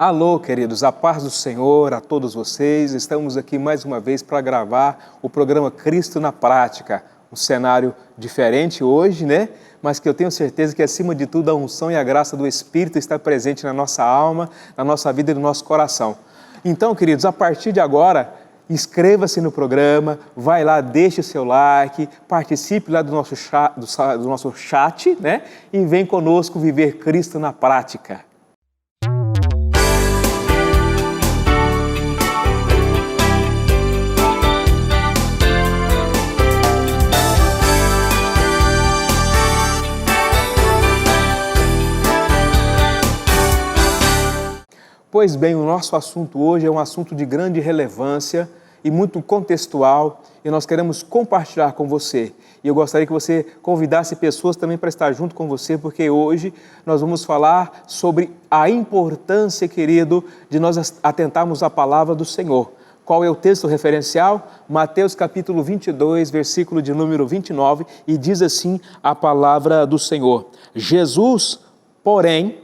Alô, queridos, a paz do Senhor a todos vocês. Estamos aqui mais uma vez para gravar o programa Cristo na Prática. Um cenário diferente hoje, né? Mas que eu tenho certeza que, acima de tudo, a unção e a graça do Espírito está presente na nossa alma, na nossa vida e no nosso coração. Então, queridos, a partir de agora, inscreva-se no programa, vai lá, deixe o seu like, participe lá do nosso chat, né? E vem conosco viver Cristo na prática. Pois bem, o nosso assunto hoje é um assunto de grande relevância e muito contextual, e nós queremos compartilhar com você. E eu gostaria que você convidasse pessoas também para estar junto com você, porque hoje nós vamos falar sobre a importância, querido, de nós atentarmos à palavra do Senhor. Qual é o texto referencial? Mateus capítulo 22, versículo de número 29, e diz assim a palavra do Senhor. Jesus, porém,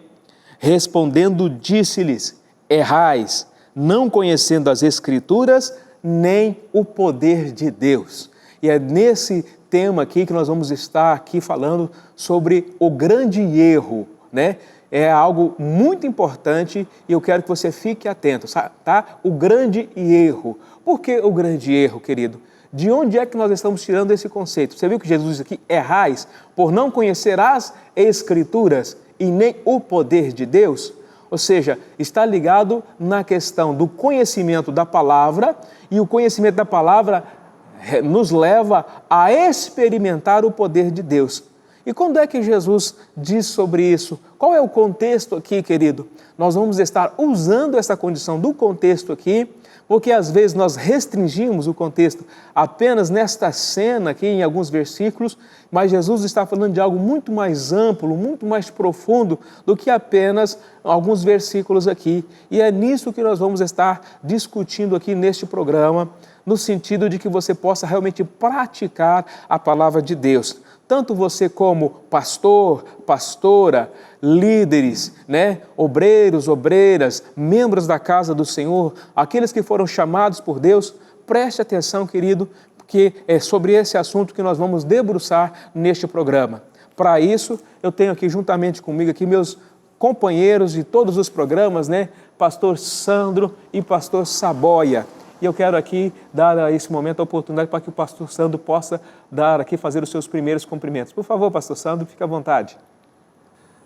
respondendo, disse-lhes: errais, não conhecendo as Escrituras, nem o poder de Deus. E é nesse tema aqui que nós vamos estar aqui falando sobre o grande erro, né? É algo muito importante e eu quero que você fique atento, tá? O grande erro. Por que o grande erro, querido? De onde é que nós estamos tirando esse conceito? Você viu que Jesus diz aqui, errais, por não conhecer as Escrituras e nem o poder de Deus? Ou seja, está ligado na questão do conhecimento da palavra, e o conhecimento da palavra nos leva a experimentar o poder de Deus. E quando é que Jesus diz sobre isso? Qual é o contexto aqui, querido? Nós vamos estar usando essa condição do contexto aqui, porque às vezes nós restringimos o contexto apenas nesta cena aqui, em alguns versículos, mas Jesus está falando de algo muito mais amplo, muito mais profundo do que apenas alguns versículos aqui. E é nisso que nós vamos estar discutindo aqui neste programa, no sentido de que você possa realmente praticar a palavra de Deus. Tanto você como pastor, pastora, líderes, né? Obreiros, obreiras, membros da casa do Senhor, aqueles que foram chamados por Deus, preste atenção, querido, porque é sobre esse assunto que nós vamos debruçar neste programa. Para isso, eu tenho aqui juntamente comigo aqui meus companheiros de todos os programas, né? Pastor Sandro e Pastor Saboia. E eu quero aqui dar a esse momento a oportunidade para que o pastor Sandro possa fazer os seus primeiros cumprimentos. Por favor, pastor Sandro, fique à vontade.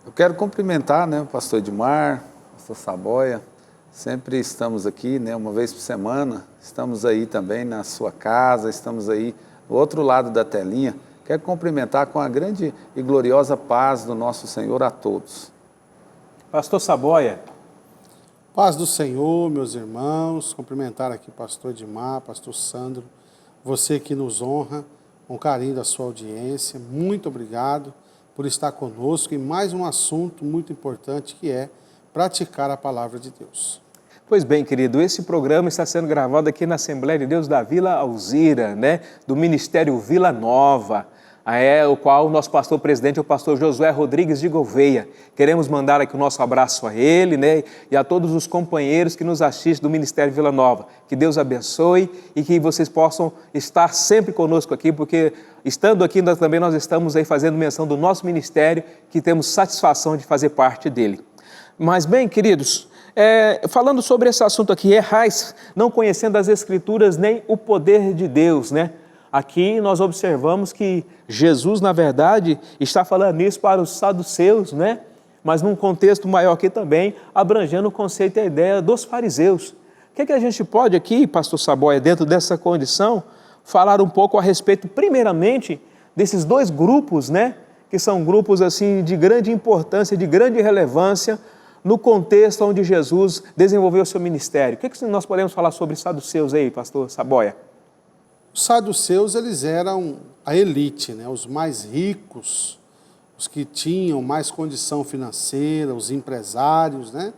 Eu quero cumprimentar, né, o pastor Edmar, o pastor Saboia. Sempre estamos aqui, né, uma vez por semana. Estamos aí também na sua casa, estamos aí do outro lado da telinha. Quero cumprimentar com a grande e gloriosa paz do nosso Senhor a todos. Pastor Saboia. Paz do Senhor, meus irmãos, cumprimentar aqui o pastor Edmar, pastor Sandro, você que nos honra com carinho da sua audiência, muito obrigado por estar conosco em mais um assunto muito importante que é praticar a palavra de Deus. Pois bem, querido, esse programa está sendo gravado aqui na Assembleia de Deus da Vila Alzira, né, do Ministério Vila Nova, o qual o nosso pastor presidente é o pastor Josué Rodrigues de Gouveia. Queremos mandar aqui o nosso abraço a ele, né, e a todos os companheiros que nos assistem do Ministério Vila Nova. Que Deus abençoe e que vocês possam estar sempre conosco aqui, porque estando aqui nós estamos aí fazendo menção do nosso ministério, que temos satisfação de fazer parte dele. Mas bem, queridos, falando sobre esse assunto aqui, errais, não conhecendo as Escrituras nem o poder de Deus, né? Aqui nós observamos que Jesus, na verdade, está falando isso para os saduceus, né? Mas num contexto maior aqui também, abrangendo o conceito e a ideia dos fariseus. O que a gente pode aqui, pastor Saboia, dentro dessa condição, falar um pouco a respeito, primeiramente, desses dois grupos, né? Que são grupos assim de grande importância, de grande relevância, no contexto onde Jesus desenvolveu o seu ministério. O que nós podemos falar sobre os saduceus aí, pastor Saboia? Os saduceus, eles eram a elite, né? Os mais ricos, os que tinham mais condição financeira, os empresários, né?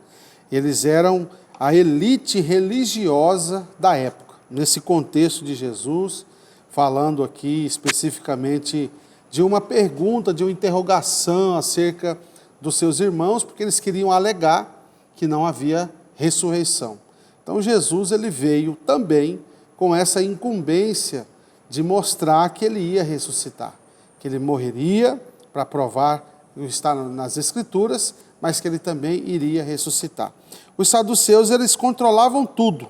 Eles eram a elite religiosa da época. Nesse contexto de Jesus, falando aqui especificamente de uma pergunta, de uma interrogação acerca dos seus irmãos, porque eles queriam alegar que não havia ressurreição. Então Jesus ele veio também com essa incumbência de mostrar que ele ia ressuscitar, que ele morreria para provar o que está nas Escrituras, mas que ele também iria ressuscitar. Os saduceus eles controlavam tudo,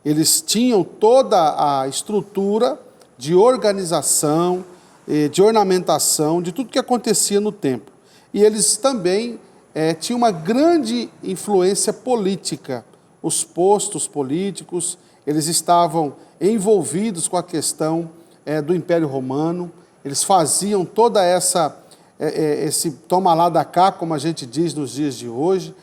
eles tinham toda a estrutura de organização, de ornamentação, de tudo que acontecia no templo. E eles também tinham uma grande influência política. Os postos políticos, eles estavam envolvidos com a questão do Império Romano, eles faziam toda esse toma lá da cá, como a gente diz nos dias de hoje,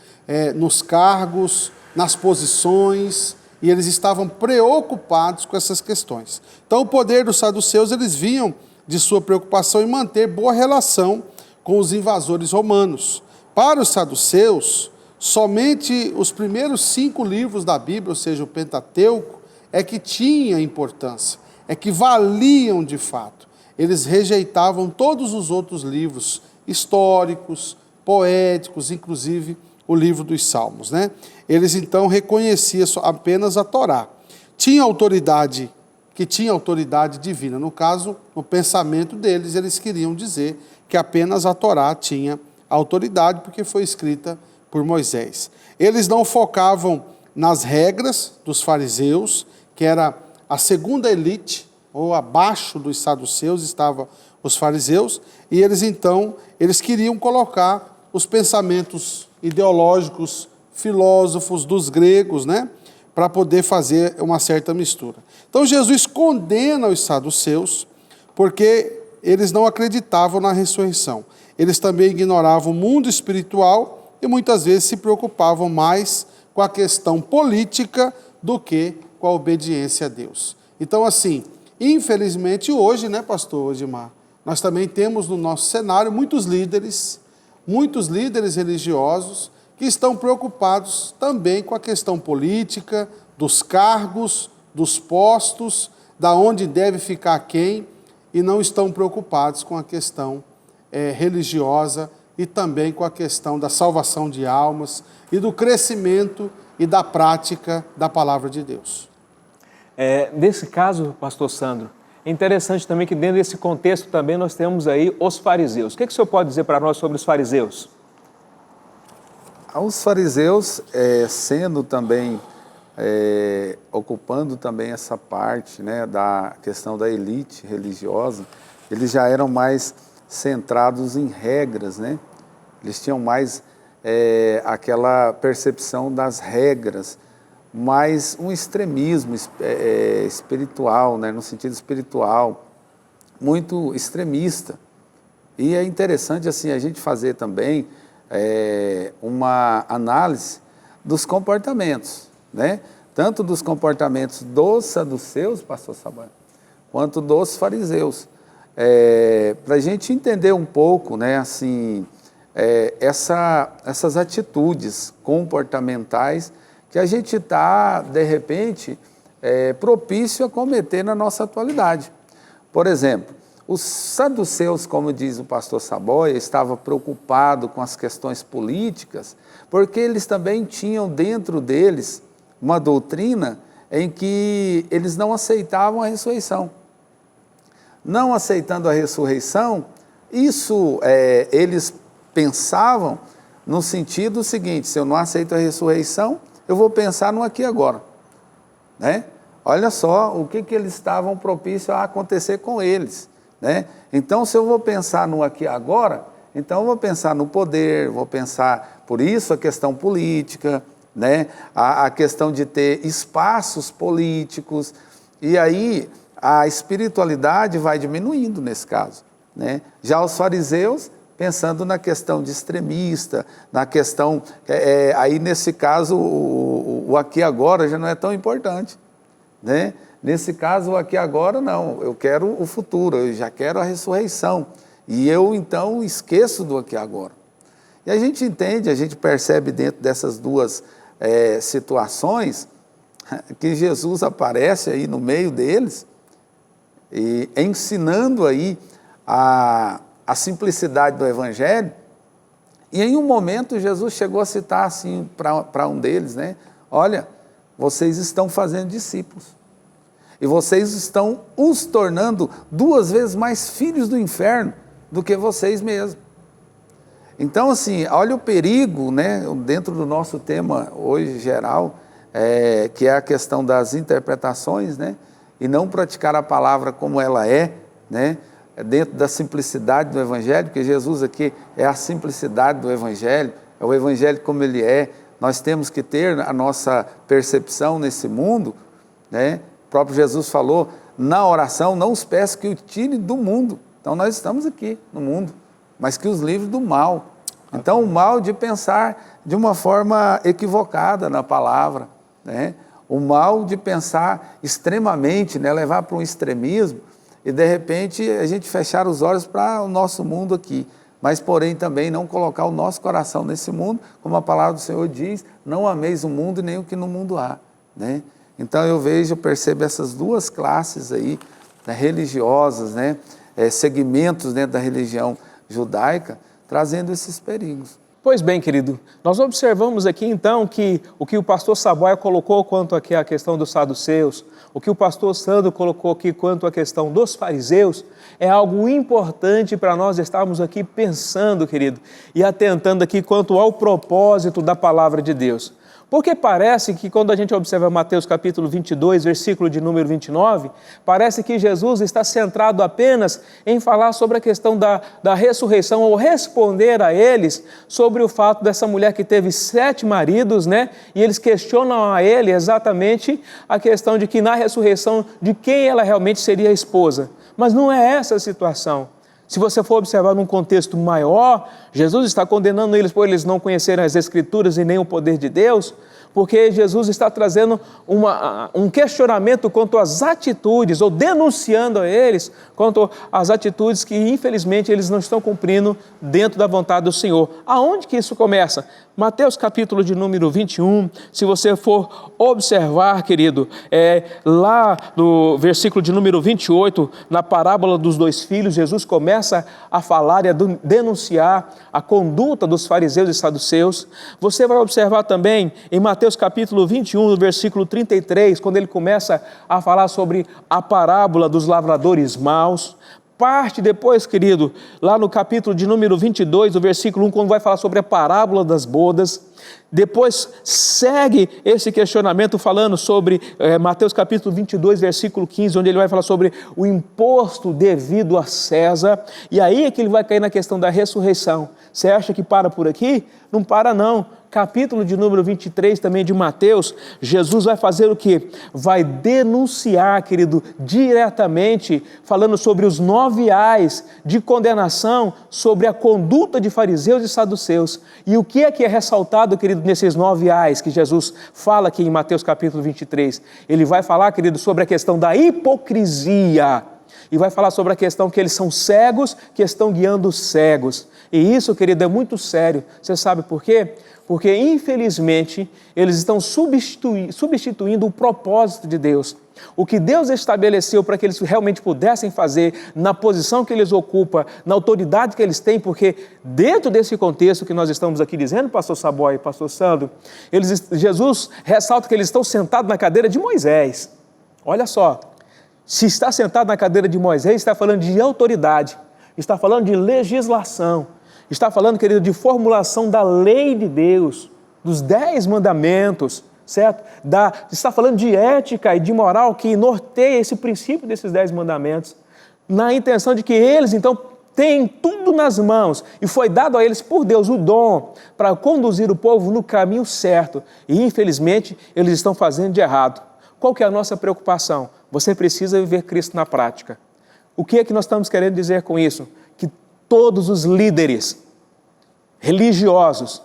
nos cargos, nas posições, e eles estavam preocupados com essas questões. Então o poder dos saduceus, eles vinham de sua preocupação em manter boa relação com os invasores romanos. Para os saduceus, somente os primeiros 5 livros da Bíblia, ou seja, o Pentateuco, é que tinha importância, é que valiam de fato. Eles rejeitavam todos os outros livros históricos, poéticos, inclusive o livro dos Salmos, né? Eles então reconheciam apenas a Torá. Tinha autoridade divina. No caso, no pensamento deles, eles queriam dizer que apenas a Torá tinha autoridade, porque foi escrita por Moisés. Eles não focavam nas regras dos fariseus, que era a segunda elite, ou abaixo dos saduceus estavam os fariseus, e eles queriam colocar os pensamentos ideológicos, filósofos dos gregos, né, para poder fazer uma certa mistura. Então Jesus condena os saduceus, porque eles não acreditavam na ressurreição. Eles também ignoravam o mundo espiritual e muitas vezes se preocupavam mais com a questão política do que com a obediência a Deus. Então, assim, infelizmente hoje, né, pastor Odimar, nós também temos no nosso cenário muitos líderes religiosos que estão preocupados também com a questão política, dos cargos, dos postos, da onde deve ficar quem, e não estão preocupados com a questão religiosa e também com a questão da salvação de almas e do crescimento e da prática da palavra de Deus. Nesse caso, pastor Sandro, é interessante também que dentro desse contexto também nós temos aí os fariseus. O que o senhor pode dizer para nós sobre os fariseus? Os fariseus, sendo também, ocupando também essa parte, né, da questão da elite religiosa, eles já eram mais centrados em regras, né? Eles tinham mais aquela percepção das regras, mais um extremismo espiritual, né, no sentido espiritual, muito extremista. E é interessante assim a gente fazer também uma análise dos comportamentos, né? Tanto dos comportamentos dos saduceus, pastor Samuel, quanto dos fariseus. Para a gente entender um pouco, né, assim, essas atitudes comportamentais que a gente está, de repente, propício a cometer na nossa atualidade. Por exemplo, os saduceus, como diz o pastor Saboia, estavam preocupados com as questões políticas, porque eles também tinham dentro deles uma doutrina em que eles não aceitavam a ressurreição. Não aceitando a ressurreição, isso eles pensavam no sentido seguinte: se eu não aceito a ressurreição, eu vou pensar no aqui e agora, né? Olha só o que eles estavam propícios a acontecer com eles, né? Então, se eu vou pensar no aqui e agora, então eu vou pensar no poder, vou pensar, por isso a questão política, né? A questão de ter espaços políticos, e aí a espiritualidade vai diminuindo nesse caso, né? Já os fariseus, pensando na questão de extremista, na questão, aí nesse caso o aqui e agora já não é tão importante, né? Nesse caso o aqui e agora não, eu quero o futuro, eu já quero a ressurreição, e eu então esqueço do aqui e agora. E a gente entende, a gente percebe dentro dessas duas situações, que Jesus aparece aí no meio deles, e ensinando aí a simplicidade do Evangelho, E em um momento Jesus chegou a citar assim para um deles, né? Olha, vocês estão fazendo discípulos. E vocês estão os tornando 2 vezes mais filhos do inferno do que vocês mesmos. Então, assim, olha o perigo, né, dentro do nosso tema hoje geral, que é a questão das interpretações, né, e não praticar a palavra como ela é, né, dentro da simplicidade do Evangelho, porque Jesus aqui é a simplicidade do Evangelho, é o Evangelho como ele é. Nós temos que ter a nossa percepção nesse mundo, né? O próprio Jesus falou, na oração, não os peço que o tire do mundo. Então nós estamos aqui no mundo, mas que os livre do mal. Então o mal de pensar de uma forma equivocada na palavra, né? O mal de pensar extremamente, né? Levar para um extremismo e de repente a gente fechar os olhos para o nosso mundo aqui. Mas porém também não colocar o nosso coração nesse mundo, como a palavra do Senhor diz, não ameis o mundo e nem o que no mundo há, né? Então eu percebo essas 2 classes aí, né, religiosas, né, segmentos dentro da religião judaica, trazendo esses perigos. Pois bem, querido, nós observamos aqui então que o que o pastor Saboia colocou quanto aqui à questão dos saduceus, o que o pastor Sandro colocou aqui quanto à questão dos fariseus, é algo importante para nós estarmos aqui pensando, querido, e atentando aqui quanto ao propósito da palavra de Deus. Porque parece que quando a gente observa Mateus capítulo 22, versículo de número 29, parece que Jesus está centrado apenas em falar sobre a questão da ressurreição, ou responder a eles sobre o fato dessa mulher que teve 7 maridos, né? E eles questionam a ele exatamente a questão de que na ressurreição, de quem ela realmente seria a esposa. Mas não é essa a situação. Se você for observar num contexto maior, Jesus está condenando eles por eles não conhecerem as Escrituras e nem o poder de Deus, porque Jesus está trazendo um questionamento quanto às atitudes, ou denunciando a eles quanto às atitudes que infelizmente eles não estão cumprindo dentro da vontade do Senhor. Aonde que isso começa? Mateus capítulo de número 21, se você for observar, querido, lá no versículo de número 28, na parábola dos 2 filhos, Jesus começa a falar e a denunciar a conduta dos fariseus e saduceus. Você vai observar também em Mateus capítulo 21, no versículo 33, quando ele começa a falar sobre a parábola dos lavradores maus. Parte depois, querido, lá no capítulo de número 22, o versículo 1, quando vai falar sobre a parábola das bodas. Depois segue esse questionamento falando sobre Mateus capítulo 22, versículo 15, onde ele vai falar sobre o imposto devido a César. E aí é que ele vai cair na questão da ressurreição. Você acha que para por aqui? Não para não. Capítulo de número 23 também de Mateus, Jesus vai fazer o quê? Vai denunciar, querido, diretamente, falando sobre os 9 ais de condenação sobre a conduta de fariseus e saduceus. E o que é ressaltado, querido, nesses 9 ais que Jesus fala aqui em Mateus capítulo 23? Ele vai falar, querido, sobre a questão da hipocrisia. E vai falar sobre a questão que eles são cegos, que estão guiando os cegos. E isso, querido, é muito sério. Você sabe por quê? Porque, infelizmente, eles estão substituindo o propósito de Deus. O que Deus estabeleceu para que eles realmente pudessem fazer, na posição que eles ocupam, na autoridade que eles têm, porque dentro desse contexto que nós estamos aqui dizendo, pastor Saboia e pastor Sandro, Jesus ressalta que eles estão sentados na cadeira de Moisés. Olha só, se está sentado na cadeira de Moisés, está falando de autoridade, está falando de legislação, está falando, querido, de formulação da lei de Deus, dos 10 mandamentos, certo? Está falando de ética e de moral que norteia esse princípio desses 10 mandamentos, na intenção de que eles, então, têm tudo nas mãos e foi dado a eles por Deus o dom para conduzir o povo no caminho certo. E, infelizmente, eles estão fazendo de errado. Qual que é a nossa preocupação? Você precisa viver Cristo na prática. O que é que nós estamos querendo dizer com isso? Que todos os líderes religiosos,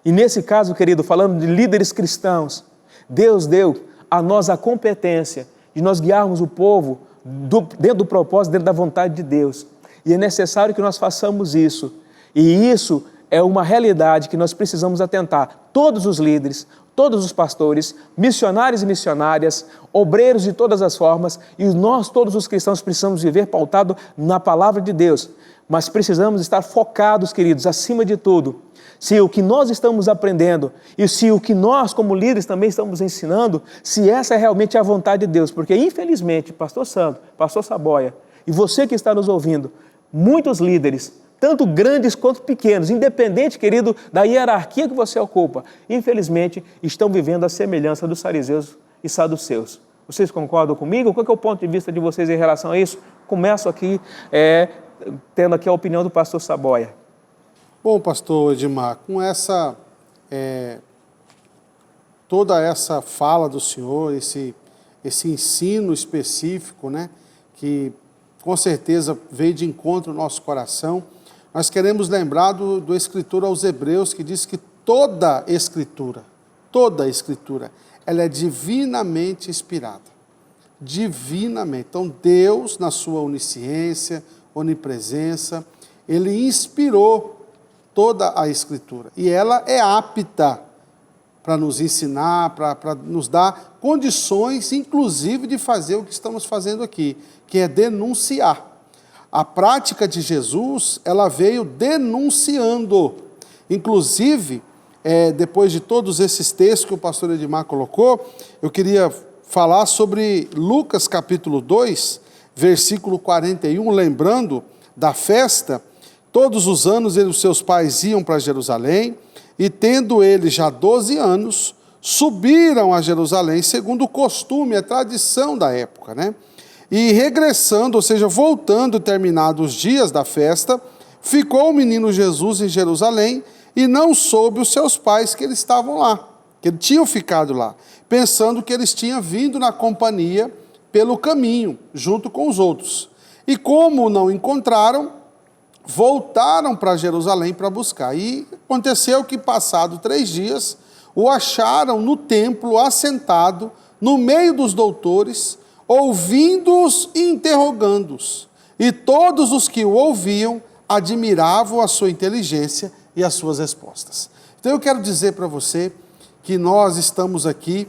e nesse caso, querido, falando de líderes cristãos, Deus deu a nós a competência de nós guiarmos o povo dentro do propósito, dentro da vontade de Deus. E é necessário que nós façamos isso. E isso é uma realidade que nós precisamos atentar. Todos os líderes, todos os pastores, missionários e missionárias, obreiros de todas as formas, e nós, todos os cristãos, precisamos viver pautado na palavra de Deus. Mas precisamos estar focados, queridos, acima de tudo, se o que nós estamos aprendendo e se o que nós como líderes também estamos ensinando, se essa é realmente a vontade de Deus, porque infelizmente, pastor Sandro, pastor Saboia e você que está nos ouvindo, muitos líderes, tanto grandes quanto pequenos, independente, querido, da hierarquia que você ocupa, infelizmente estão vivendo a semelhança dos fariseus e saduceus. Vocês concordam comigo? Qual é o ponto de vista de vocês em relação a isso? Começo aqui, tendo aqui a opinião do pastor Saboia. Bom, pastor Edmar, com toda essa fala do senhor, esse ensino específico, né, que com certeza veio de encontro ao nosso coração, nós queremos lembrar do escritor aos Hebreus, que diz que toda escritura, ela é divinamente inspirada. Divinamente. Então, Deus, na sua onisciência, onipresença, Ele inspirou toda a Escritura. E ela é apta para nos ensinar, para nos dar condições, inclusive, de fazer o que estamos fazendo aqui, que é denunciar. A prática de Jesus, ela veio denunciando. Inclusive, depois de todos esses textos que o pastor Edmar colocou, eu queria falar sobre Lucas capítulo 2, versículo 41, lembrando da festa. Todos os anos ele e os seus pais iam para Jerusalém, e tendo eles já 12 anos, subiram a Jerusalém, segundo o costume, a tradição da época, né? E regressando, ou seja, voltando, terminados os dias da festa, ficou o menino Jesus em Jerusalém, e não soube os seus pais que eles estavam lá, que eles tinham ficado lá, pensando que eles tinham vindo na companhia pelo caminho, junto com os outros. E como não encontraram, voltaram para Jerusalém para buscar. E aconteceu que, passado 3 dias, o acharam no templo, assentado, no meio dos doutores, ouvindo-os e interrogando-os. E todos os que o ouviam admiravam a sua inteligência e as suas respostas. Então eu quero dizer para você que nós estamos aqui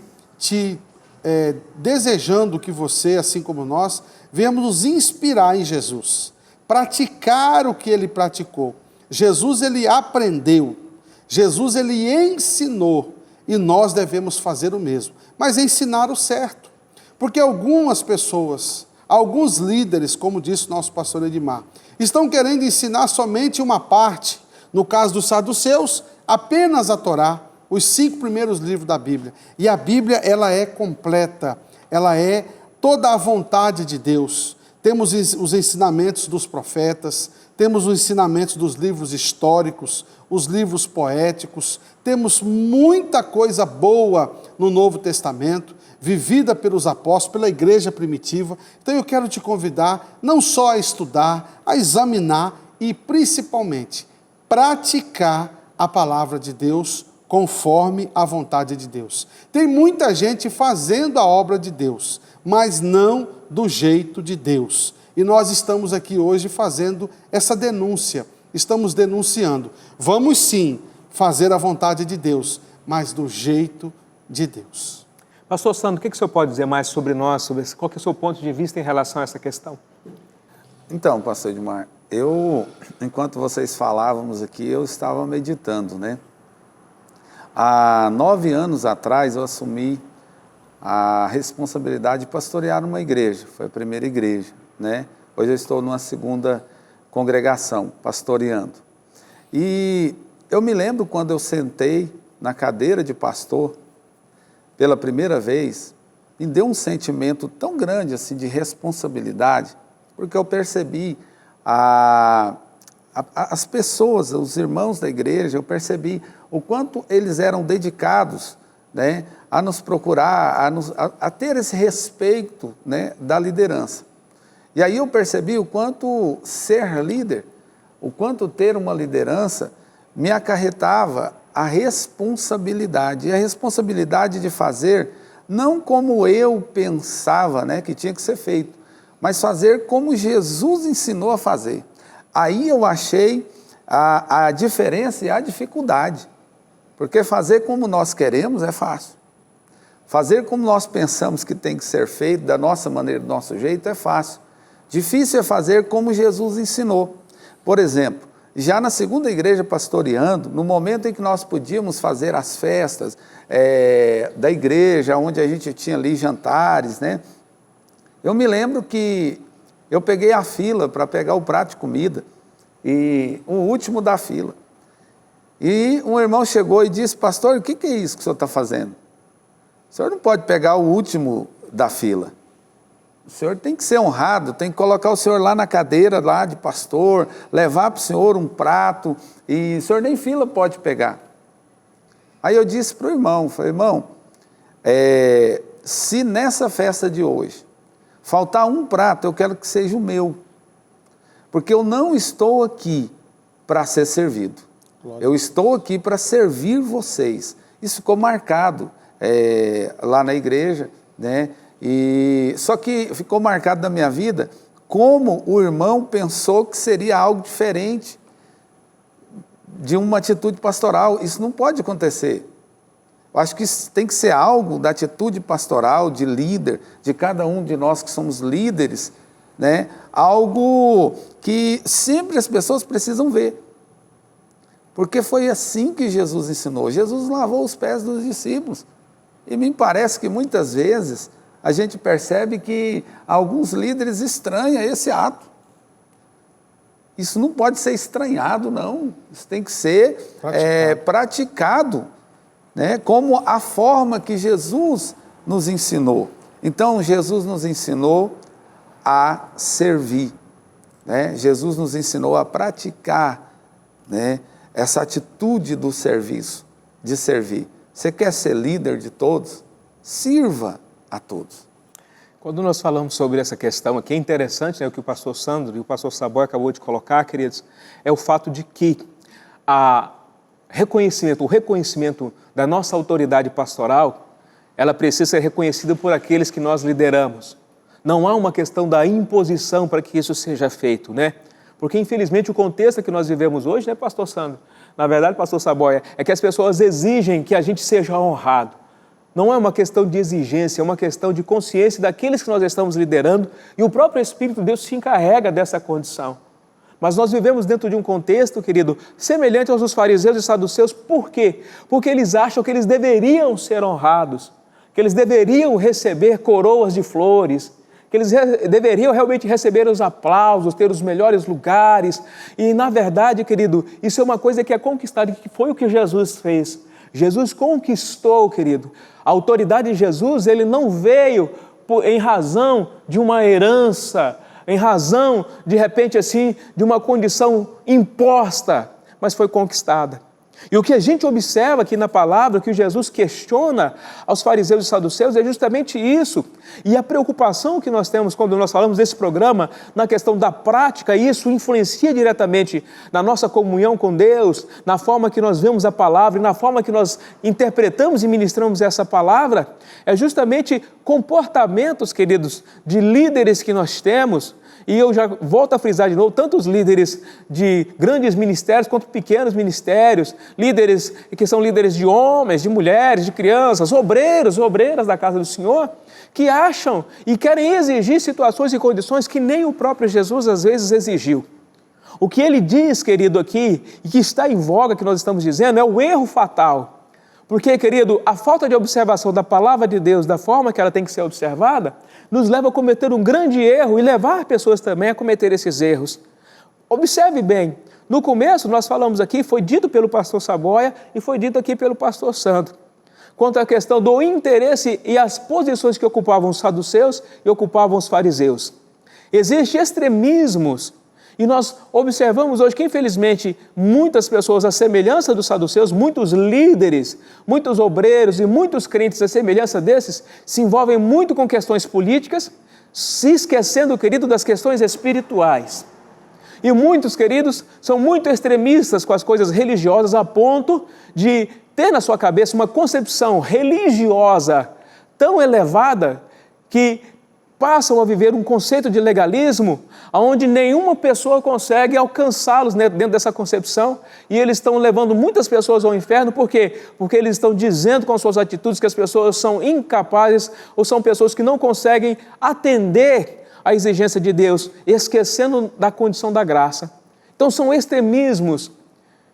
desejando que você, assim como nós, venhamos nos inspirar em Jesus, praticar o que ele praticou. Jesus, ele aprendeu, Jesus, ele ensinou, e nós devemos fazer o mesmo, mas ensinar o certo, porque algumas pessoas, alguns líderes, como disse o nosso pastor Edmar, estão querendo ensinar somente uma parte. No caso dos saduceus, apenas a Torá, os 5 primeiros livros da Bíblia. E a Bíblia, ela é completa, ela é toda a vontade de Deus. Temos os ensinamentos dos profetas, temos os ensinamentos dos livros históricos, os livros poéticos, temos muita coisa boa no Novo Testamento, vivida pelos apóstolos, pela igreja primitiva. Então eu quero te convidar não só a estudar, a examinar e principalmente praticar a palavra de Deus conforme a vontade de Deus. Tem muita gente fazendo a obra de Deus, mas não do jeito de Deus. E nós estamos aqui hoje fazendo essa denúncia, estamos denunciando. Vamos sim fazer a vontade de Deus, mas do jeito de Deus. Pastor Sandro, o que o senhor pode dizer mais sobre nós, qual que é o seu ponto de vista em relação a essa questão? Então, pastor Edmar, enquanto vocês falávamos aqui, eu estava meditando, né? Há 9 anos atrás eu assumi a responsabilidade de pastorear uma igreja, foi a primeira igreja, né? Hoje eu estou numa segunda congregação, pastoreando. E eu me lembro quando eu sentei na cadeira de pastor, pela primeira vez, me deu um sentimento tão grande assim de responsabilidade, porque eu percebi as pessoas, os irmãos da igreja, eu percebi o quanto eles eram dedicados, né, a nos procurar, a ter esse respeito, né, da liderança. E aí eu percebi o quanto ser líder, o quanto ter uma liderança me acarretava a responsabilidade, e a responsabilidade de fazer não como eu pensava, né, que tinha que ser feito, mas fazer como Jesus ensinou a fazer. Aí eu achei a diferença e a dificuldade, porque fazer como nós queremos é fácil. Fazer como nós pensamos que tem que ser feito, da nossa maneira, do nosso jeito, é fácil. Difícil é fazer como Jesus ensinou. Por exemplo, já na segunda igreja pastoreando, no momento em que nós podíamos fazer as festas da igreja, onde a gente tinha ali jantares, né? Eu me lembro que eu peguei a fila para pegar o prato de comida, e o último da fila. E um irmão chegou e disse: pastor, o que é isso que o senhor está fazendo? O senhor não pode pegar o último da fila. O senhor tem que ser honrado, tem que colocar o senhor lá na cadeira lá de pastor, levar para o senhor um prato, e o senhor nem fila pode pegar. Aí eu disse para o irmão, falei: irmão, se nessa festa de hoje faltar um prato, eu quero que seja o meu, porque eu não estou aqui para ser servido, eu estou aqui para servir vocês. Isso ficou marcado lá na igreja, né? E só que ficou marcado na minha vida como o irmão pensou que seria algo diferente de uma atitude pastoral. Isso não pode acontecer. Eu acho que isso tem que ser algo da atitude pastoral, de líder, de cada um de nós que somos líderes, né? Algo que sempre as pessoas precisam ver. Porque foi assim que Jesus ensinou. Jesus lavou os pés dos discípulos. E me parece que muitas vezes a gente percebe que alguns líderes estranham esse ato. Isso não pode ser estranhado, não. Isso tem que ser praticado, né? Como a forma que Jesus nos ensinou. Então, Jesus nos ensinou a servir, né? Jesus nos ensinou a praticar, né, essa atitude do serviço, de servir. Você quer ser líder de todos? Sirva a todos. Quando nós falamos sobre essa questão aqui, é interessante, né, o que o pastor Sandro e o pastor Saboia acabou de colocar, queridos, é o fato de que o reconhecimento da nossa autoridade pastoral, ela precisa ser reconhecida por aqueles que nós lideramos. Não há uma questão da imposição para que isso seja feito, né? Porque, infelizmente, o contexto que nós vivemos hoje, né, pastor Sandro? Na verdade, pastor Saboia, é que as pessoas exigem que a gente seja honrado. Não é uma questão de exigência, é uma questão de consciência daqueles que nós estamos liderando, e o próprio Espírito de Deus se encarrega dessa condição. Mas nós vivemos dentro de um contexto, querido, semelhante aos dos fariseus e saduceus. Por quê? Porque eles acham que eles deveriam ser honrados, que eles deveriam receber coroas de flores, que eles deveriam realmente receber os aplausos, ter os melhores lugares. E, na verdade, querido, isso é uma coisa que é conquistada, que foi o que Jesus fez. Jesus conquistou, querido. A autoridade de Jesus, ele não veio em razão de uma herança, em razão, de repente, assim, de uma condição imposta, mas foi conquistada. E o que a gente observa aqui na palavra, que Jesus questiona aos fariseus e saduceus, é justamente isso. E a preocupação que nós temos quando nós falamos desse programa, na questão da prática, isso influencia diretamente na nossa comunhão com Deus, na forma que nós vemos a palavra e na forma que nós interpretamos e ministramos essa palavra, é justamente comportamentos, queridos, de líderes que nós temos. E eu já volto a frisar de novo, tanto os líderes de grandes ministérios quanto pequenos ministérios, líderes que são líderes de homens, de mulheres, de crianças, obreiros, obreiras da casa do Senhor, que acham e querem exigir situações e condições que nem o próprio Jesus às vezes exigiu. O que ele diz, querido, aqui, e que está em voga, que nós estamos dizendo, é o erro fatal. Porque, querido, a falta de observação da palavra de Deus, da forma que ela tem que ser observada, nos leva a cometer um grande erro e levar pessoas também a cometer esses erros. Observe bem, no começo nós falamos aqui, foi dito pelo pastor Saboia e foi dito aqui pelo pastor Sandro, quanto à questão do interesse e as posições que ocupavam os saduceus e ocupavam os fariseus. Existem extremismos. E nós observamos hoje que, infelizmente, muitas pessoas, à semelhança dos saduceus, muitos líderes, muitos obreiros e muitos crentes, à semelhança desses, se envolvem muito com questões políticas, se esquecendo, querido, das questões espirituais. E muitos, queridos, são muito extremistas com as coisas religiosas, a ponto de ter na sua cabeça uma concepção religiosa tão elevada que passam a viver um conceito de legalismo onde nenhuma pessoa consegue alcançá-los, né, dentro dessa concepção, e eles estão levando muitas pessoas ao inferno. Por quê? Porque eles estão dizendo com suas atitudes que as pessoas são incapazes ou são pessoas que não conseguem atender à exigência de Deus, esquecendo da condição da graça. Então são extremismos.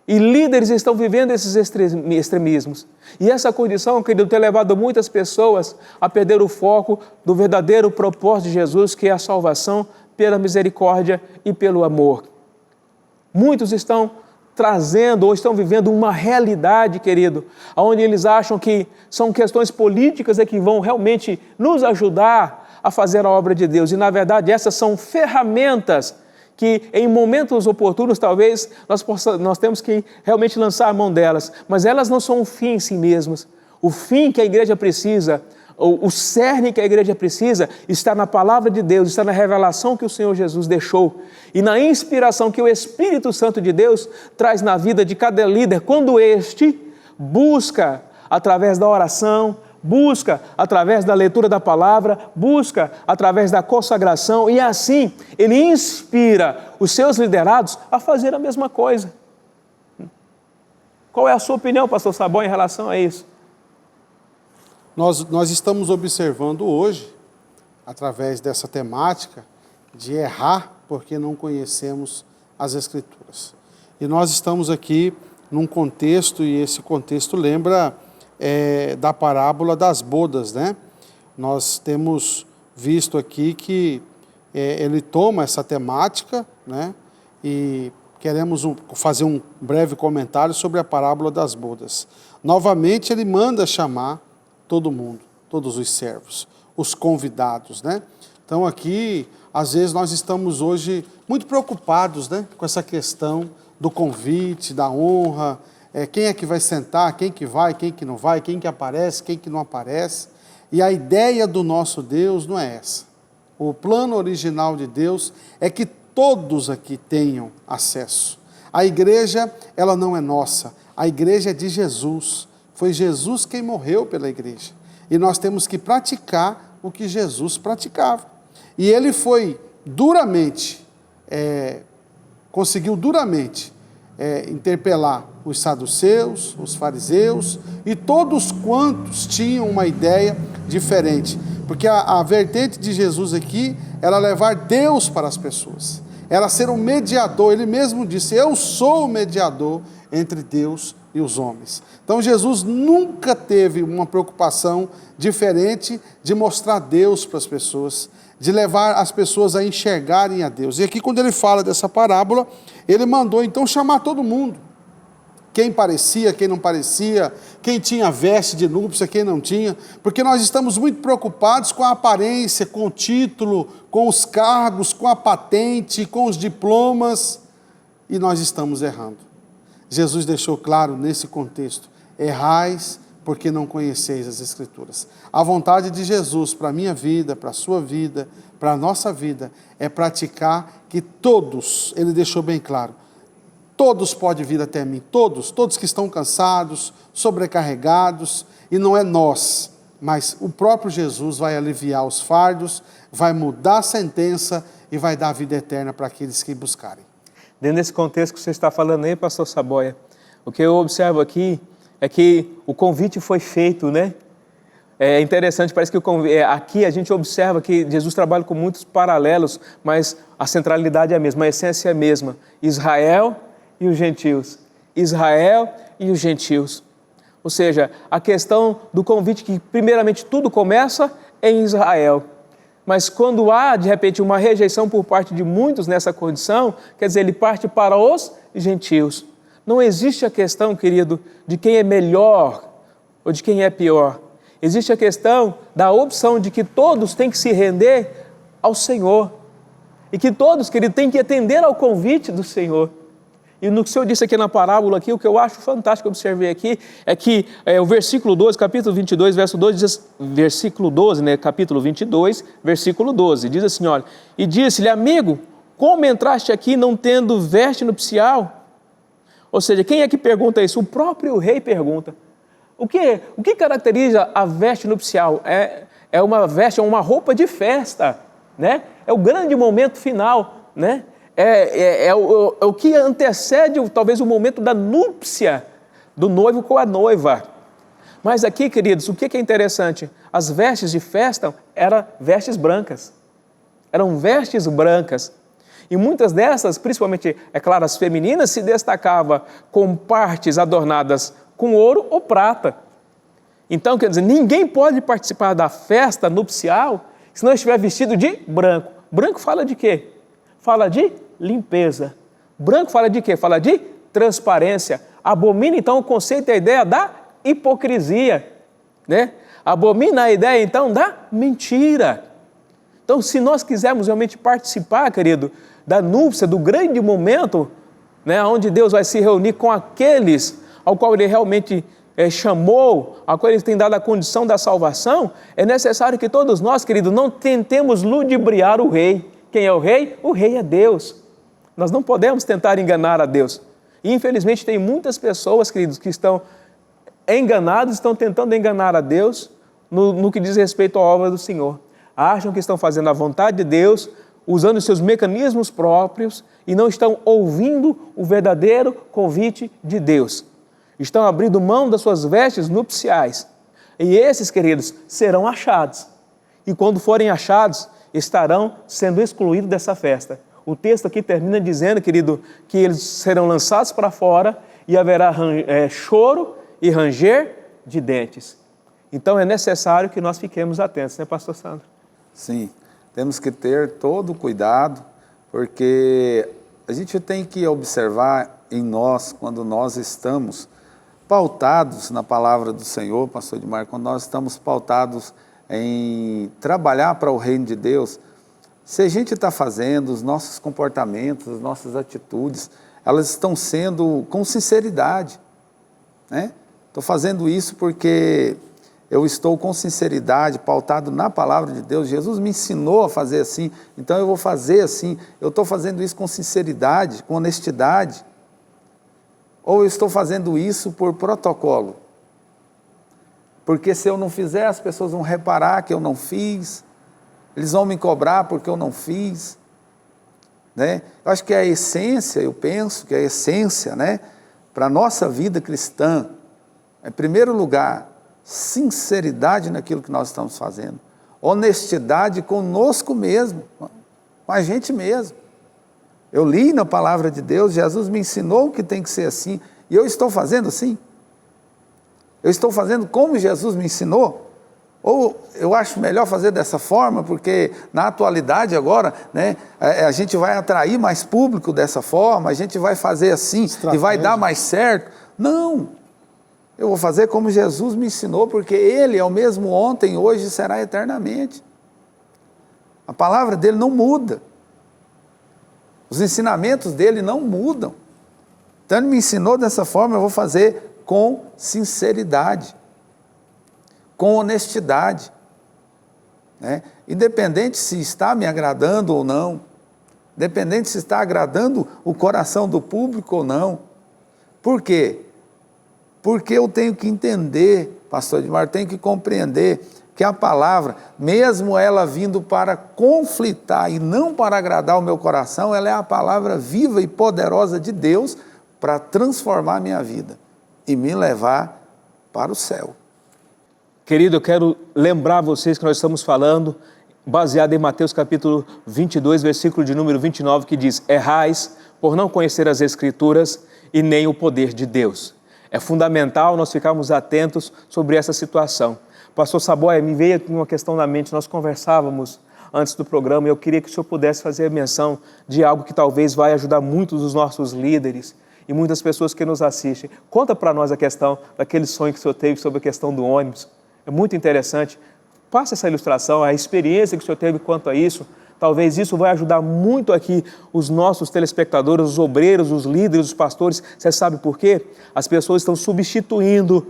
E líderes estão vivendo esses extremismos. E essa condição, querido, tem levado muitas pessoas a perder o foco do verdadeiro propósito de Jesus, que é a salvação pela misericórdia e pelo amor. Muitos estão trazendo ou estão vivendo uma realidade, querido, onde eles acham que são questões políticas que vão realmente nos ajudar a fazer a obra de Deus. E, na verdade, essas são ferramentas que em momentos oportunos talvez nós temos que realmente lançar a mão delas, mas elas não são um fim em si mesmas. O fim que a igreja precisa, o cerne que a igreja precisa, está na palavra de Deus, está na revelação que o Senhor Jesus deixou e na inspiração que o Espírito Santo de Deus traz na vida de cada líder, quando este busca através da oração, busca através da leitura da palavra, busca através da consagração e assim ele inspira os seus liderados a fazer a mesma coisa. Qual é a sua opinião, pastor Sabão, em relação a isso? Nós estamos observando hoje, através dessa temática, de errar porque não conhecemos as Escrituras. E nós estamos aqui num contexto, e esse contexto lembra da parábola das bodas, né? Nós temos visto aqui que ele toma essa temática, né? E queremos fazer um breve comentário sobre a parábola das bodas. Novamente, ele manda chamar todo mundo, todos os servos, os convidados, né? Então aqui, às vezes nós estamos hoje muito preocupados, né? Com essa questão do convite, da honra, quem é que vai sentar, quem que vai, quem que não vai, quem que aparece, quem que não aparece. E a ideia do nosso Deus não é essa. O plano original de Deus é que todos aqui tenham acesso. A igreja, ela não é nossa, a igreja é de Jesus. Foi Jesus quem morreu pela igreja. E nós temos que praticar o que Jesus praticava. E ele foi duramente, conseguiu duramente interpelar os saduceus, os fariseus e todos quantos tinham uma ideia diferente. Porque a vertente de Jesus aqui era levar Deus para as pessoas. Era ser um mediador. Ele mesmo disse, eu sou o mediador entre Deus e os homens. Então Jesus nunca teve uma preocupação diferente de mostrar Deus para as pessoas, de levar as pessoas a enxergarem a Deus. E aqui quando ele fala dessa parábola, ele mandou então chamar todo mundo. Quem parecia, quem não parecia, quem tinha veste de núpcia, quem não tinha, porque nós estamos muito preocupados com a aparência, com o título, com os cargos, com a patente, com os diplomas, e nós estamos errando. Jesus deixou claro nesse contexto, errais porque não conheceis as Escrituras. A vontade de Jesus para a minha vida, para a sua vida, para a nossa vida, é praticar que todos, ele deixou bem claro, todos podem vir até mim, todos que estão cansados, sobrecarregados, e não é nós, mas o próprio Jesus vai aliviar os fardos, vai mudar a sentença e vai dar a vida eterna para aqueles que buscarem. Dentro desse contexto que você está falando aí, pastor Saboia, o que eu observo aqui é que o convite foi feito, né? É interessante, parece que aqui a gente observa que Jesus trabalha com muitos paralelos, mas a centralidade é a mesma, a essência é a mesma. Israel e os gentios. Israel e os gentios. Ou seja, a questão do convite que primeiramente tudo começa em Israel. Mas quando há, de repente, uma rejeição por parte de muitos nessa condição, quer dizer, ele parte para os gentios. Não existe a questão, querido, de quem é melhor ou de quem é pior. Existe a questão da opção de que todos têm que se render ao Senhor. E que todos, querido, têm que atender ao convite do Senhor. E no que o Senhor disse aqui na parábola, aqui, o que eu acho fantástico, eu observei aqui, é que o versículo 12, capítulo 22, verso 12, diz, versículo 12, né, capítulo 22, versículo 12, diz assim, olha, e disse-lhe, amigo, como entraste aqui não tendo veste nupcial? Ou seja, quem é que pergunta isso? O próprio rei pergunta. O que caracteriza a veste nupcial? É uma veste, é uma roupa de festa, né? É o grande momento final, né? É o que antecede talvez o momento da núpcia do noivo com a noiva. Mas aqui, queridos, o que é interessante? As vestes de festa eram vestes brancas. Eram vestes brancas. E muitas dessas, principalmente, é claro, as femininas, se destacavam com partes adornadas com ouro ou prata. Então, quer dizer, ninguém pode participar da festa nupcial se não estiver vestido de branco. Branco fala de quê? Fala de limpeza. Branco fala de quê? Fala de transparência. Abomina, então, o conceito e a ideia da hipocrisia, né? Abomina a ideia, então, da mentira. Então, se nós quisermos realmente participar, querido, da núpcia, do grande momento, né, onde Deus vai se reunir com aqueles ao qual Ele realmente chamou, ao qual Ele tem dado a condição da salvação, é necessário que todos nós, querido, não tentemos ludibriar o Rei. Quem é o Rei? O Rei é Deus. Nós não podemos tentar enganar a Deus. E, infelizmente, tem muitas pessoas, queridos, que estão enganados, estão tentando enganar a Deus no que diz respeito à obra do Senhor. Acham que estão fazendo a vontade de Deus, usando os seus mecanismos próprios e não estão ouvindo o verdadeiro convite de Deus. Estão abrindo mão das suas vestes nupciais. E esses, queridos, serão achados. E quando forem achados, estarão sendo excluídos dessa festa. O texto aqui termina dizendo, querido, que eles serão lançados para fora e haverá choro e ranger de dentes. Então é necessário que nós fiquemos atentos, né, pastor Sandro? Sim, temos que ter todo o cuidado, porque a gente tem que observar em nós, quando nós estamos pautados na palavra do Senhor, pastor Edmar, quando nós estamos pautados em trabalhar para o reino de Deus, se a gente está fazendo, os nossos comportamentos, as nossas atitudes, elas estão sendo com sinceridade, né? Estou fazendo isso porque eu estou com sinceridade, pautado na palavra de Deus. Jesus me ensinou a fazer assim, então eu vou fazer assim. Eu estou fazendo isso com sinceridade, com honestidade. Ou eu estou fazendo isso por protocolo? Porque se eu não fizer, as pessoas vão reparar que eu não fiz. Eles vão me cobrar porque eu não fiz. Né? Eu acho que a essência, eu penso que a essência, né, para a nossa vida cristã, em primeiro lugar, sinceridade naquilo que nós estamos fazendo. Honestidade conosco mesmo, com a gente mesmo. Eu li na palavra de Deus, Jesus me ensinou que tem que ser assim, e eu estou fazendo assim? Eu estou fazendo como Jesus me ensinou? Ou eu acho melhor fazer dessa forma, porque na atualidade agora, né, a gente vai atrair mais público dessa forma, a gente vai fazer assim e vai dar mais certo. Não, eu vou fazer como Jesus me ensinou, porque Ele é o mesmo ontem, hoje e será eternamente. A palavra dele não muda. Os ensinamentos dele não mudam. Então Ele me ensinou dessa forma, eu vou fazer com sinceridade, com honestidade, né? Independente se está me agradando ou não, independente se está agradando o coração do público ou não. Por quê? Porque eu tenho que entender, pastor Edmar, tenho que compreender que a palavra, mesmo ela vindo para conflitar e não para agradar o meu coração, ela é a palavra viva e poderosa de Deus para transformar a minha vida e me levar para o céu. Querido, eu quero lembrar vocês que nós estamos falando, baseado em Mateus capítulo 22, versículo de número 29, que diz: errais por não conhecer as Escrituras e nem o poder de Deus. É fundamental nós ficarmos atentos sobre essa situação. Pastor Saboia, me veio aqui uma questão na mente, nós conversávamos antes do programa e eu queria que o senhor pudesse fazer menção de algo que talvez vai ajudar muitos dos nossos líderes e muitas pessoas que nos assistem. Conta para nós a questão daquele sonho que o senhor teve sobre a questão do ônibus. É muito interessante. Passa essa ilustração, a experiência que o senhor teve quanto a isso. Talvez isso vai ajudar muito aqui os nossos telespectadores, os obreiros, os líderes, os pastores. Você sabe por quê? As pessoas estão substituindo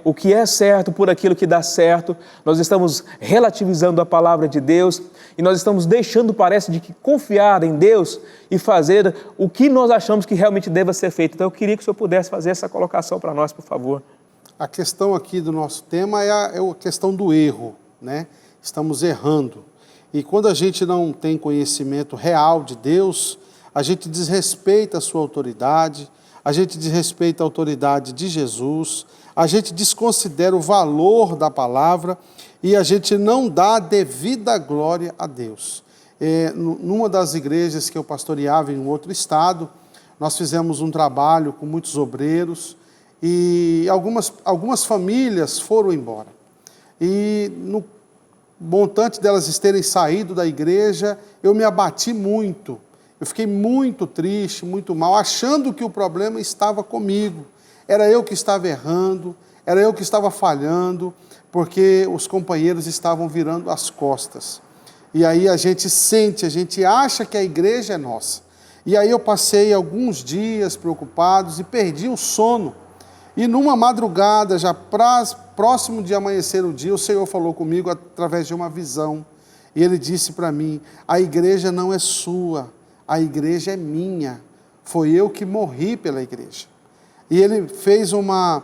o que é certo por aquilo que dá certo. Nós estamos relativizando a palavra de Deus e nós estamos deixando, parece, de confiar em Deus e fazer o que nós achamos que realmente deva ser feito. Então eu queria que o senhor pudesse fazer essa colocação para nós, por favor. A questão aqui do nosso tema é a questão do erro, né? Estamos errando. E quando a gente não tem conhecimento real de Deus, a gente desrespeita a sua autoridade, a gente desrespeita a autoridade de Jesus, a gente desconsidera o valor da palavra e a gente não dá a devida glória a Deus. Numa das igrejas que eu pastoreava em um outro estado, nós fizemos um trabalho com muitos obreiros e algumas famílias foram embora. E no montante delas terem saído da igreja, eu me abati muito. Eu fiquei muito triste, muito mal, achando que o problema estava comigo. Era eu que estava errando, era eu que estava falhando, porque os companheiros estavam virando as costas. E aí a gente sente, a gente acha que a igreja é nossa. E aí eu passei alguns dias preocupados e perdi o sono. E numa madrugada, já próximo de amanhecer o dia, o Senhor falou comigo através de uma visão. E Ele disse para mim, a igreja não é sua, a igreja é minha. Foi eu que morri pela igreja. E Ele fez uma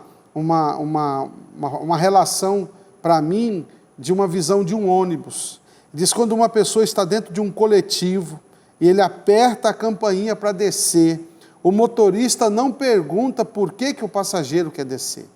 relação para mim de uma visão de um ônibus. Diz quando uma pessoa está dentro de um coletivo e ele aperta a campainha para descer, o motorista não pergunta por que o passageiro quer descer.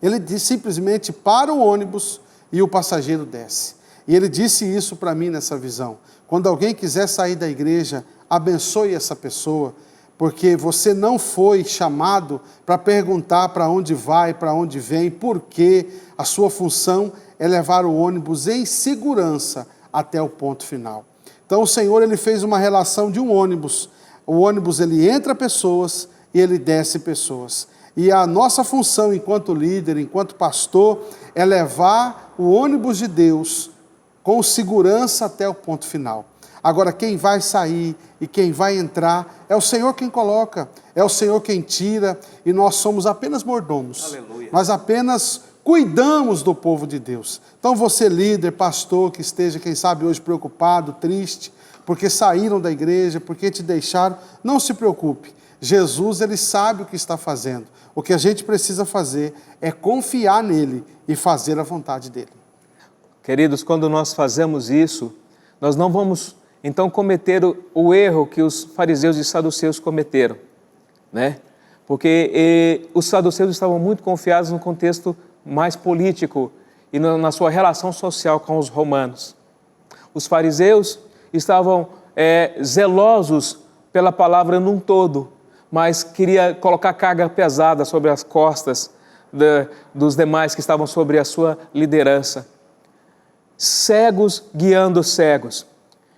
Ele simplesmente para o ônibus e o passageiro desce. E ele disse isso para mim nessa visão. Quando alguém quiser sair da igreja, abençoe essa pessoa, porque você não foi chamado para perguntar para onde vai, para onde vem, porque a sua função é levar o ônibus em segurança até o ponto final. Então o Senhor, Ele fez uma relação de um ônibus. O ônibus, ele entra pessoas e ele desce pessoas. E a nossa função enquanto líder, enquanto pastor, é levar o ônibus de Deus com segurança até o ponto final. Agora, quem vai sair e quem vai entrar, é o Senhor quem coloca, é o Senhor quem tira, e nós somos apenas mordomos. Aleluia. Nós apenas cuidamos do povo de Deus. Então você líder, pastor, que esteja, quem sabe, hoje preocupado, triste, porque saíram da igreja, porque te deixaram, não se preocupe. Jesus, Ele sabe o que está fazendo. O que a gente precisa fazer é confiar nele e fazer a vontade dele. Queridos, quando nós fazemos isso, nós não vamos então cometer o erro que os fariseus e saduceus cometeram, né? Porque os saduceus estavam muito confiados no contexto mais político e na sua relação social com os romanos. Os fariseus estavam zelosos pela palavra num todo, mas queria colocar carga pesada sobre as costas dos demais que estavam sobre a sua liderança. Cegos guiando cegos.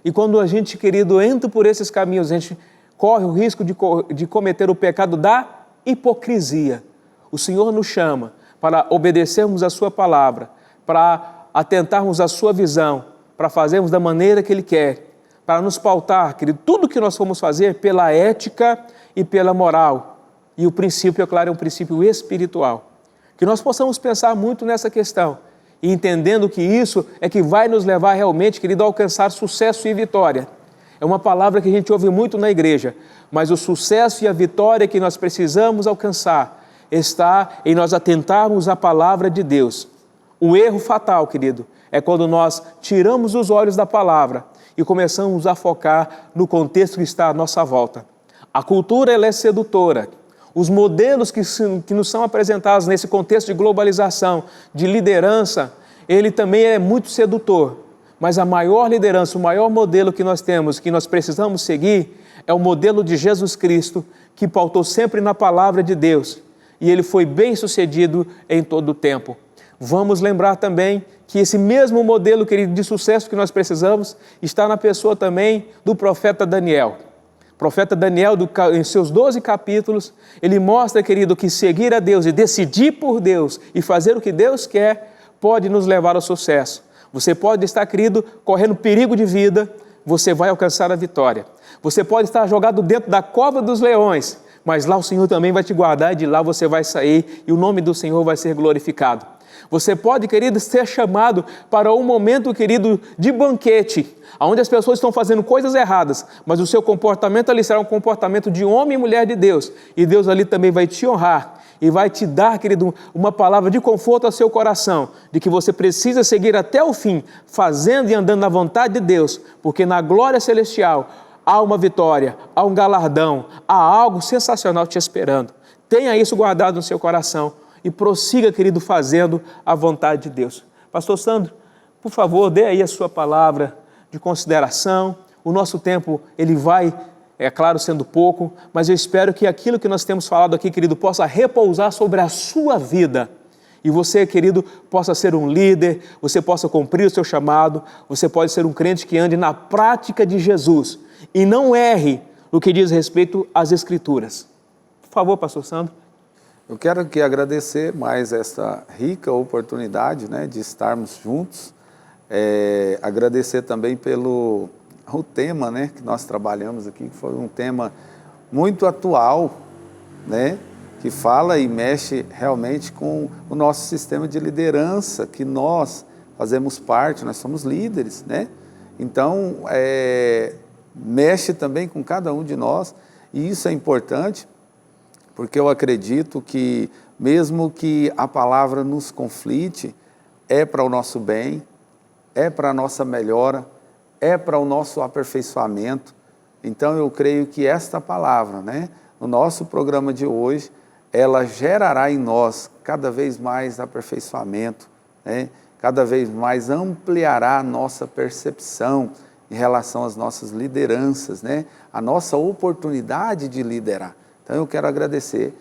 E quando a gente, querido, entra por esses caminhos, a gente corre o risco de cometer o pecado da hipocrisia. O Senhor nos chama para obedecermos a sua palavra, para atentarmos à sua visão, para fazermos da maneira que Ele quer, para nos pautar, querido, tudo que nós formos fazer pela ética e pela moral. E o princípio, é claro, é um princípio espiritual. Que nós possamos pensar muito nessa questão e entendendo que isso é que vai nos levar realmente, querido, a alcançar sucesso e vitória. É uma palavra que a gente ouve muito na igreja, mas o sucesso e a vitória que nós precisamos alcançar está em nós atentarmos à palavra de Deus. O erro fatal, querido, é quando nós tiramos os olhos da palavra e começamos a focar no contexto que está à nossa volta. A cultura, ela é sedutora. Os modelos que nos são apresentados nesse contexto de globalização, de liderança, ele também é muito sedutor. Mas a maior liderança, o maior modelo que nós temos, que nós precisamos seguir, é o modelo de Jesus Cristo, que pautou sempre na palavra de Deus. E ele foi bem sucedido em todo o tempo. Vamos lembrar também que esse mesmo modelo, querido, de sucesso que nós precisamos, está na pessoa também do profeta Daniel. O profeta Daniel, em seus 12 capítulos, ele mostra, querido, que seguir a Deus e decidir por Deus e fazer o que Deus quer, pode nos levar ao sucesso. Você pode estar, querido, correndo perigo de vida, você vai alcançar a vitória. Você pode estar jogado dentro da cova dos leões, mas lá o Senhor também vai te guardar e de lá você vai sair e o nome do Senhor vai ser glorificado. Você pode, querido, ser chamado para um momento, querido, de banquete, onde as pessoas estão fazendo coisas erradas, mas o seu comportamento ali será um comportamento de homem e mulher de Deus, e Deus ali também vai te honrar e vai te dar, querido, uma palavra de conforto ao seu coração, de que você precisa seguir até o fim, fazendo e andando na vontade de Deus, porque na glória celestial há uma vitória, há um galardão, há algo sensacional te esperando. Tenha isso guardado no seu coração e prossiga, querido, fazendo a vontade de Deus. Pastor Sandro, por favor, dê aí a sua palavra de consideração. O nosso tempo, ele vai, é claro, sendo pouco, mas eu espero que aquilo que nós temos falado aqui, querido, possa repousar sobre a sua vida. E você, querido, possa ser um líder, você possa cumprir o seu chamado, você pode ser um crente que ande na prática de Jesus e não erre no que diz respeito às Escrituras. Por favor, pastor Sandro. Eu quero aqui agradecer mais essa rica oportunidade, né, de estarmos juntos. Agradecer também pelo o tema, né, que nós trabalhamos aqui, que foi um tema muito atual, né, que fala e mexe realmente com o nosso sistema de liderança, que nós fazemos parte, nós somos líderes, né? Então, mexe também com cada um de nós, e isso é importante, porque eu acredito que, mesmo que a palavra nos conflite, é para o nosso bem, é para a nossa melhora, é para o nosso aperfeiçoamento. Então, eu creio que esta palavra, né, no nosso programa de hoje, ela gerará em nós cada vez mais aperfeiçoamento, né? Cada vez mais ampliará a nossa percepção em relação às nossas lideranças, né? A nossa oportunidade de liderar. Então eu quero agradecer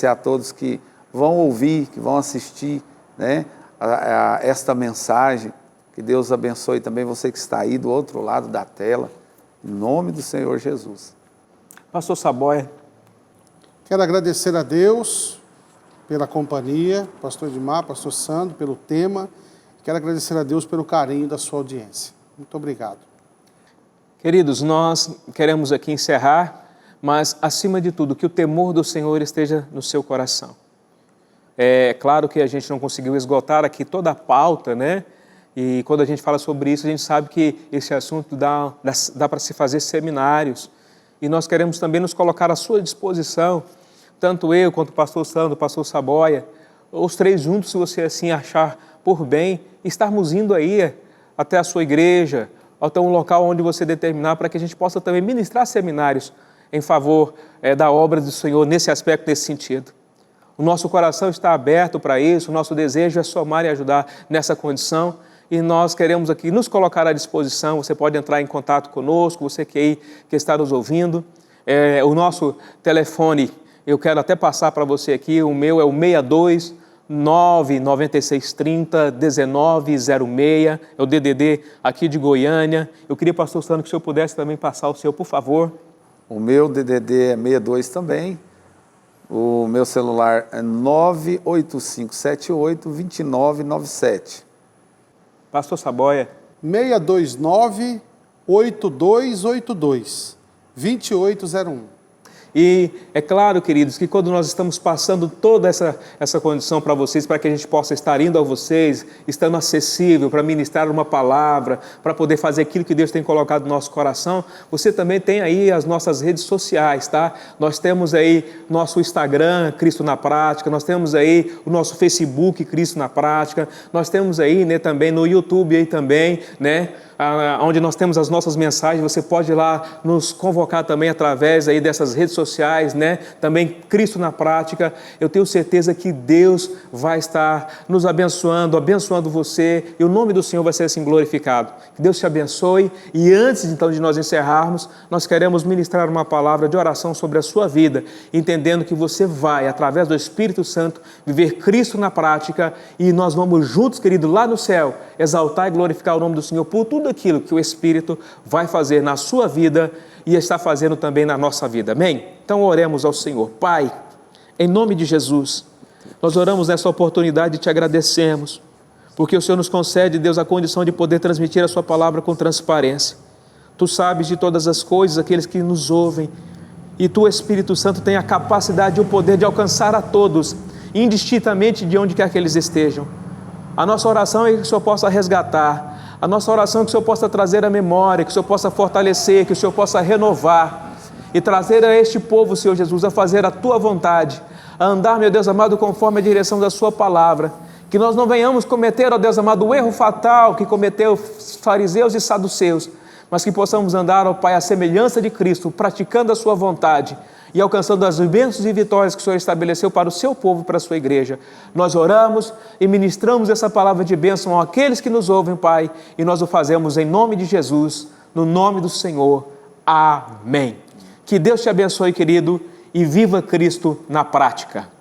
a todos que vão ouvir, que vão assistir, né, a esta mensagem. Que Deus abençoe também você que está aí do outro lado da tela, em nome do Senhor Jesus. Pastor Saboia. Quero agradecer a Deus pela companhia, pastor Edmar, pastor Sandro, pelo tema. Quero agradecer a Deus pelo carinho da sua audiência. Muito obrigado. Queridos, nós queremos aqui encerrar, mas acima de tudo, que o temor do Senhor esteja no seu coração. É claro que a gente não conseguiu esgotar aqui toda a pauta, né? E quando a gente fala sobre isso, a gente sabe que esse assunto dá para se fazer seminários. E nós queremos também nos colocar à sua disposição, tanto eu quanto o pastor Sandro, o pastor Saboia, os três juntos, se você assim achar por bem, estarmos indo aí até a sua igreja, até um local onde você determinar, para que a gente possa também ministrar seminários em favor da obra do Senhor nesse aspecto, nesse sentido. O nosso coração está aberto para isso, o nosso desejo é somar e ajudar nessa condição, e nós queremos aqui nos colocar à disposição. Você pode entrar em contato conosco, você que está nos ouvindo. O nosso telefone, eu quero até passar para você aqui, o meu é o 62 99630 1906, é o DDD aqui de Goiânia. Eu queria, pastor Sandro, que o senhor pudesse também passar o seu, por favor. O meu DDD é 62 também. O meu celular é 98578-2997. Pastor Saboia. 629-8282-2801. E é claro, queridos, que quando nós estamos passando toda essa condição para vocês, para que a gente possa estar indo a vocês, estando acessível para ministrar uma palavra, para poder fazer aquilo que Deus tem colocado no nosso coração, você também tem aí as nossas redes sociais, tá? Nós temos aí nosso Instagram, Cristo na Prática, nós temos aí o nosso Facebook, Cristo na Prática, nós temos aí, né, também no YouTube aí também, né, onde nós temos as nossas mensagens. Você pode ir lá nos convocar também através aí dessas redes sociais, né? Também Cristo na Prática. Eu tenho certeza que Deus vai estar nos abençoando você, e o nome do Senhor vai ser assim glorificado. Que Deus te abençoe. E antes então de nós encerrarmos, nós queremos ministrar uma palavra de oração sobre a sua vida, entendendo que você vai, através do Espírito Santo, viver Cristo na prática, e nós vamos juntos, querido, lá no céu, exaltar e glorificar o nome do Senhor por tudo aquilo que o Espírito vai fazer na sua vida e está fazendo também na nossa vida. Amém? Então oremos ao Senhor. Pai, em nome de Jesus, nós oramos nessa oportunidade e te agradecemos, porque o Senhor nos concede, Deus, a condição de poder transmitir a sua palavra com transparência. Tu sabes de todas as coisas, aqueles que nos ouvem, e tu, Espírito Santo, tem a capacidade e o poder de alcançar a todos, indistintamente de onde quer que eles estejam. A nossa oração é que o Senhor possa resgatar. A nossa oração é que o Senhor possa trazer a memória, que o Senhor possa fortalecer, que o Senhor possa renovar e trazer a este povo, Senhor Jesus, a fazer a Tua vontade, a andar, meu Deus amado, conforme a direção da Sua palavra. Que nós não venhamos cometer, ó Deus amado, o erro fatal que cometeu os fariseus e saduceus, mas que possamos andar, ó Pai, à semelhança de Cristo, praticando a Sua vontade e alcançando as bênçãos e vitórias que o Senhor estabeleceu para o seu povo e para a sua igreja. Nós oramos e ministramos essa palavra de bênção àqueles que nos ouvem, Pai, e nós o fazemos em nome de Jesus, no nome do Senhor. Amém. Que Deus te abençoe, querido, e viva Cristo na prática.